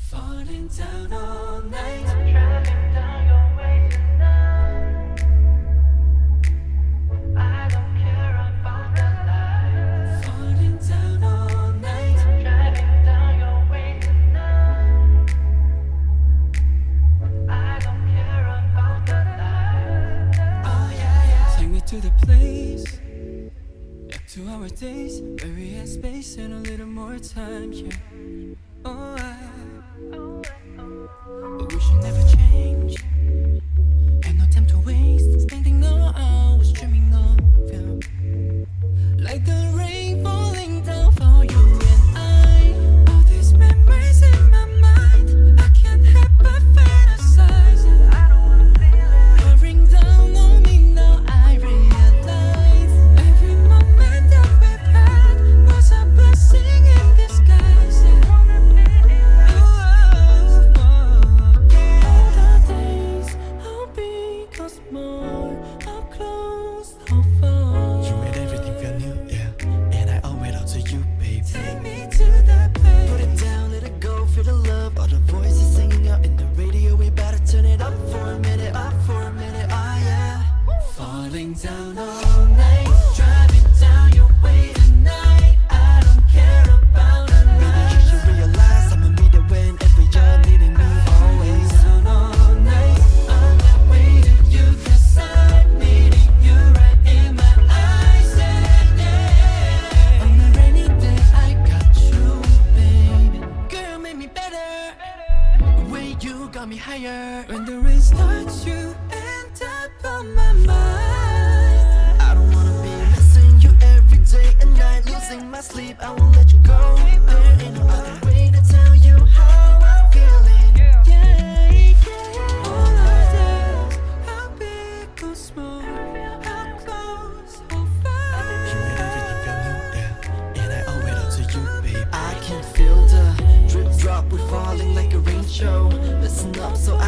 Falling down all night. Driving down your way tonight. I don't care about the light. Falling down all night. Driving down your way tonight. I don't care about the light. Oh yeah. Take me to the place. Back to our days where we had space and a little more time. Yeah. Oh, but we should never change. Had no time to waste. Spending no hours dreaming of you. Like the rain falling down for you and I. All these memories in my mind, I can't help but fantasize. I don't wanna feel it. Pouring down on me now, I realize every moment that we've had was a blessing in disguise. All the days, how big or small, how close, how far. You made everything feel new, yeah. And I owe it all to you, babe. Take me to the place. Put it down, let it go, feel the love. All the voices singing out in the radio. We better turn it up for a minute, oh yeah. Falling down all night, driving down your way tonight. I don't care about a Maybe you should realize I'ma meet it whenever you're needing me always. down all night. I'm not waiting you 'cause I'm needing you right in my eyes. Yeah. On a rainy day, I got you, baby. Girl, make me better. The way you got me higher. When the rain starts, you end up on my mind. I don't wanna be missing you every day and night. Losing my sleep, I won't let you go. There ain't no other way to tell you how I'm feeling. All of this, how big or small, how close, how far. You made everything feel new, yeah. And I owe it all to you, babe. I can feel the drip drop, we're falling like a rain show. Listen up so I